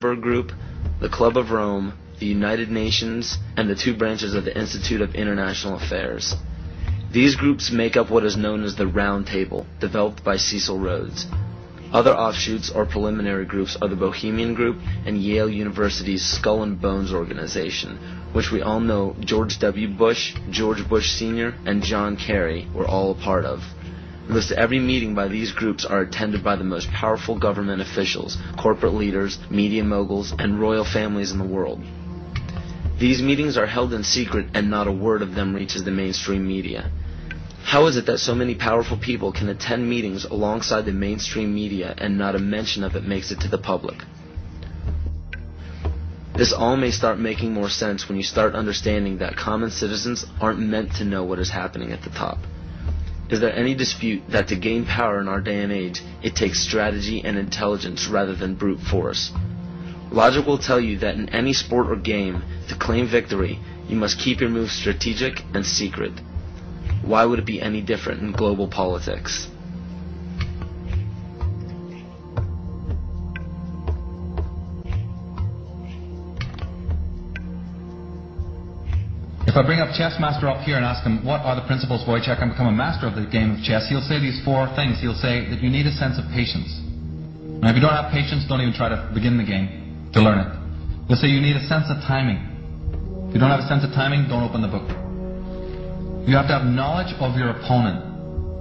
Group, the Club of Rome, the United Nations, and the two branches of the Institute of International Affairs. These groups make up what is known as the Round Table, developed by Cecil Rhodes. Other offshoots or preliminary groups are the Bohemian Group and Yale University's Skull and Bones organization, which we all know George W. Bush, George Bush Sr., and John Kerry were all a part of. Most every meeting by these groups are attended by the most powerful government officials, corporate leaders, media moguls, and royal families in the world. These meetings are held in secret and not a word of them reaches the mainstream media. How is it that so many powerful people can attend meetings alongside the mainstream media and not a mention of it makes it to the public? This all may start making more sense when you start understanding that common citizens aren't meant to know what is happening at the top. Is there any dispute that to gain power in our day and age, it takes strategy and intelligence rather than brute force? Logic will tell you that in any sport or game, to claim victory, you must keep your moves strategic and secret. Why would it be any different in global politics? If I bring up Chess Master up here and ask him, what are the principles by which I can become a master of the game of chess, he'll say these four things. He'll say that you need a sense of patience. Now, if you don't have patience, don't even try to begin the game to learn it. He'll say you need a sense of timing. If you don't have a sense of timing, don't open the book. You have to have knowledge of your opponent,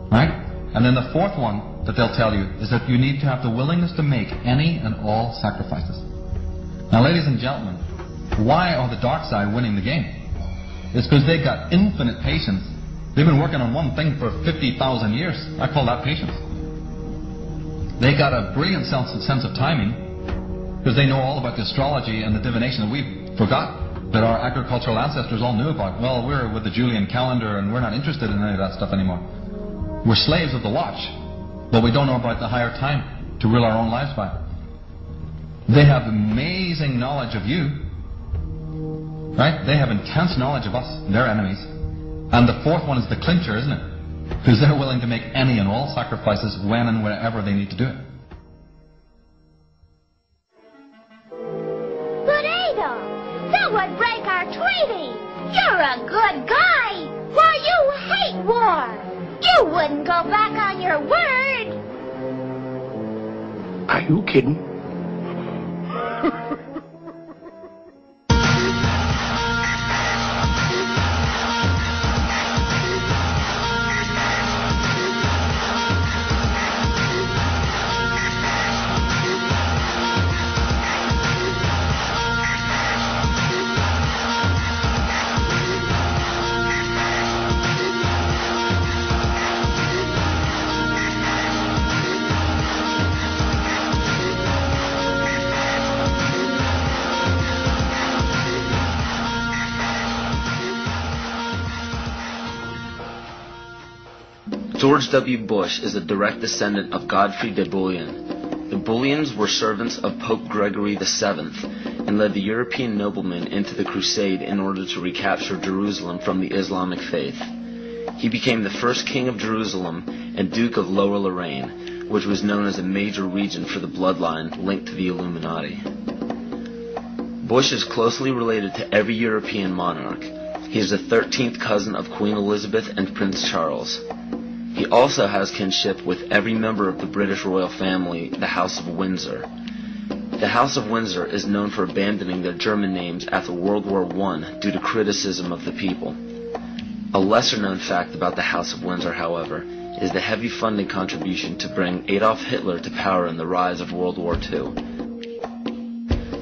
right? And then the fourth one that they'll tell you is that you need to have the willingness to make any and all sacrifices. Now, ladies and gentlemen, why are the dark side winning the game? It's because they've got infinite patience. They've been working on one thing for 50,000 years. I call that patience. They got a brilliant sense of timing because they know all about the astrology and the divination that we forgot, that our agricultural ancestors all knew about. Well, we're with the Julian calendar and we're not interested in any of that stuff anymore. We're slaves of the watch, but we don't know about the higher time to rule our own lives by. They have amazing knowledge of you. Right? They have intense knowledge of us, their enemies. And the fourth one is the clincher, isn't it? Because they're willing to make any and all sacrifices when and wherever they need to do it. But Adolf, that would break our treaty. You're a good guy. Why, you hate war. You wouldn't go back on your word. Are you kidding? George W. Bush is a direct descendant of Godfrey de Bouillon. The Bouillons were servants of Pope Gregory VII and led the European noblemen into the crusade in order to recapture Jerusalem from the Islamic faith. He became the first king of Jerusalem and Duke of Lower Lorraine, which was known as a major region for the bloodline linked to the Illuminati. Bush is closely related to every European monarch. He is the 13th cousin of Queen Elizabeth and Prince Charles. He also has kinship with every member of the British royal family, the House of Windsor. The House of Windsor is known for abandoning their German names after World War I due to criticism of the people. A lesser-known fact about the House of Windsor, however, is the heavy funding contribution to bring Adolf Hitler to power in the rise of World War II.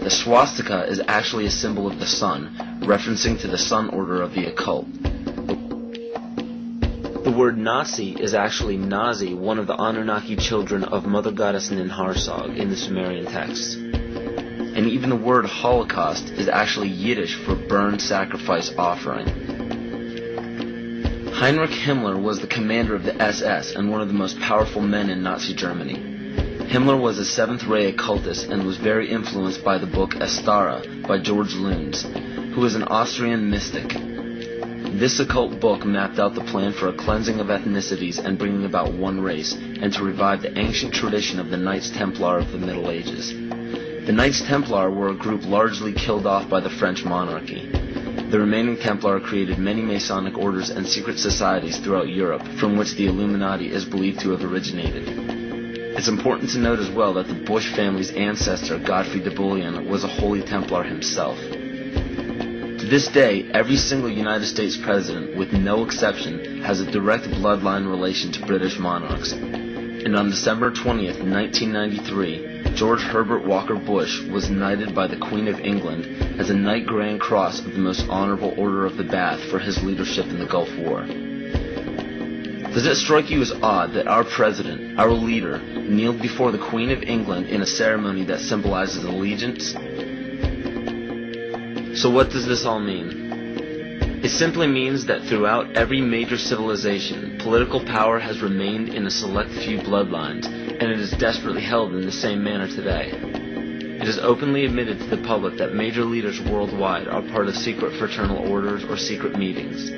The swastika is actually a symbol of the sun, referencing to the sun order of the occult. The word Nazi is actually Nazi, one of the Anunnaki children of Mother Goddess Ninharsag in the Sumerian texts. And even the word Holocaust is actually Yiddish for burn sacrifice offering. Heinrich Himmler was the commander of the SS and one of the most powerful men in Nazi Germany. Himmler was a seventh-ray occultist and was very influenced by the book Astara by George Luns, who was an Austrian mystic. This occult book mapped out the plan for a cleansing of ethnicities and bringing about one race, and to revive the ancient tradition of the Knights Templar of the Middle Ages. The Knights Templar were a group largely killed off by the French monarchy. The remaining Templar created many Masonic orders and secret societies throughout Europe, from which the Illuminati is believed to have originated. It's important to note as well that the Bush family's ancestor, Godfrey de Bouillon, was a Holy Templar himself. To this day, every single United States president, with no exception, has a direct bloodline relation to British monarchs. And on December 20th, 1993, George Herbert Walker Bush was knighted by the Queen of England as a Knight Grand Cross of the Most Honorable Order of the Bath for his leadership in the Gulf War. Does it strike you as odd that our president, our leader, kneeled before the Queen of England in a ceremony that symbolizes allegiance? So what does this all mean? It simply means that throughout every major civilization, political power has remained in a select few bloodlines, and it is desperately held in the same manner today. It is openly admitted to the public that major leaders worldwide are part of secret fraternal orders or secret meetings.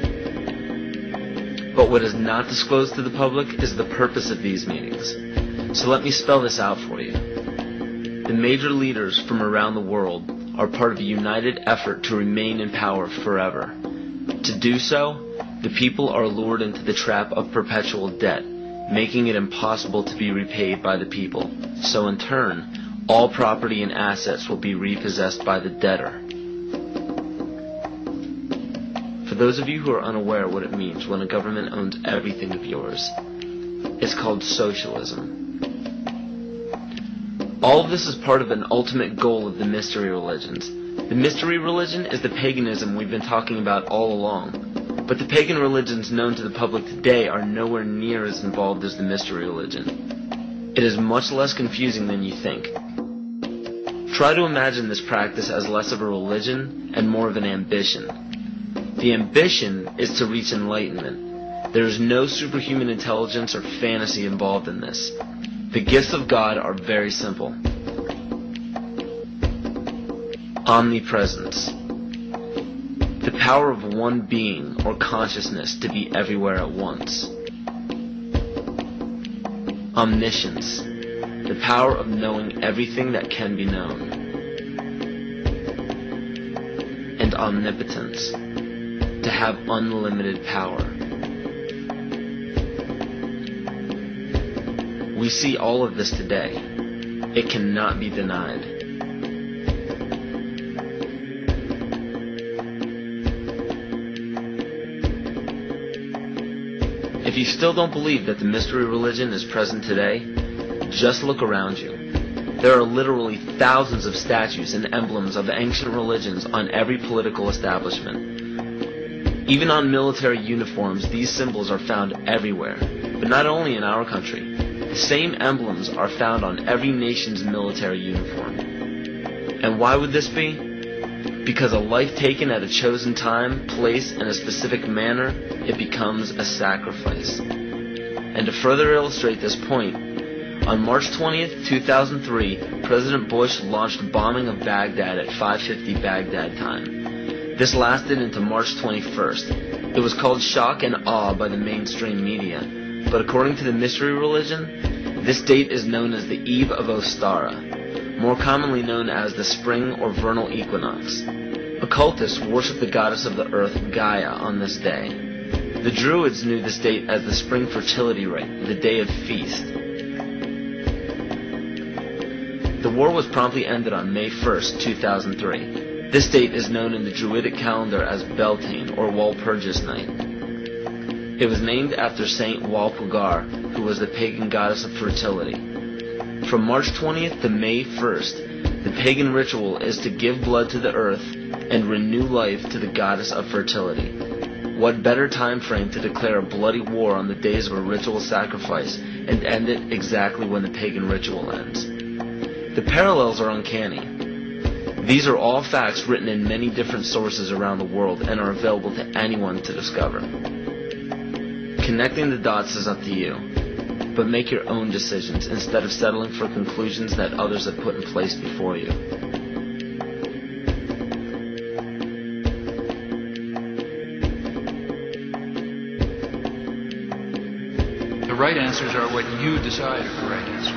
But what is not disclosed to the public is the purpose of these meetings. So let me spell this out for you. The major leaders from around the world are part of a united effort to remain in power forever. To do so, the people are lured into the trap of perpetual debt, making it impossible to be repaid by the people. So in turn, all property and assets will be repossessed by the debtor. For those of you who are unaware what it means when a government owns everything of yours, it's called socialism. All of this is part of an ultimate goal of the mystery religions. The mystery religion is the paganism we've been talking about all along. But the pagan religions known to the public today are nowhere near as involved as the mystery religion. It is much less confusing than you think. Try to imagine this practice as less of a religion and more of an ambition. The ambition is to reach enlightenment. There is no superhuman intelligence or fantasy involved in this. The gifts of God are very simple. Omnipresence. The power of one being or consciousness to be everywhere at once. Omniscience. The power of knowing everything that can be known. And omnipotence. To have unlimited power. We see all of this today. It cannot be denied. If you still don't believe that the mystery religion is present today, just look around you. There are literally thousands of statues and emblems of ancient religions on every political establishment. Even on military uniforms, these symbols are found everywhere, but not only in our country. The same emblems are found on every nation's military uniform. And why would this be? Because a life taken at a chosen time, place, and a specific manner, it becomes a sacrifice. And to further illustrate this point, on March 20th, 2003, President Bush launched a bombing of Baghdad at 5:50 Baghdad time. This lasted into March 21st. It was called shock and awe by the mainstream media, but according to the mystery religion, this date is known as the Eve of Ostara, more commonly known as the spring or vernal equinox. Occultists worship the goddess of the earth, Gaia, on this day. The Druids knew this date as the spring fertility rite, the day of feast. The war was promptly ended on May 1st, 2003. This date is known in the Druidic calendar as Beltane, or Walpurgis Night. It was named after Saint Walpurga, who was the pagan goddess of fertility. From March 20th to May 1st, the pagan ritual is to give blood to the earth and renew life to the goddess of fertility. What better time frame to declare a bloody war on the days of a ritual sacrifice and end it exactly when the pagan ritual ends? The parallels are uncanny. These are all facts written in many different sources around the world and are available to anyone to discover. Connecting the dots is up to you, but make your own decisions instead of settling for conclusions that others have put in place before you. The right answers are what you decide are the right answers.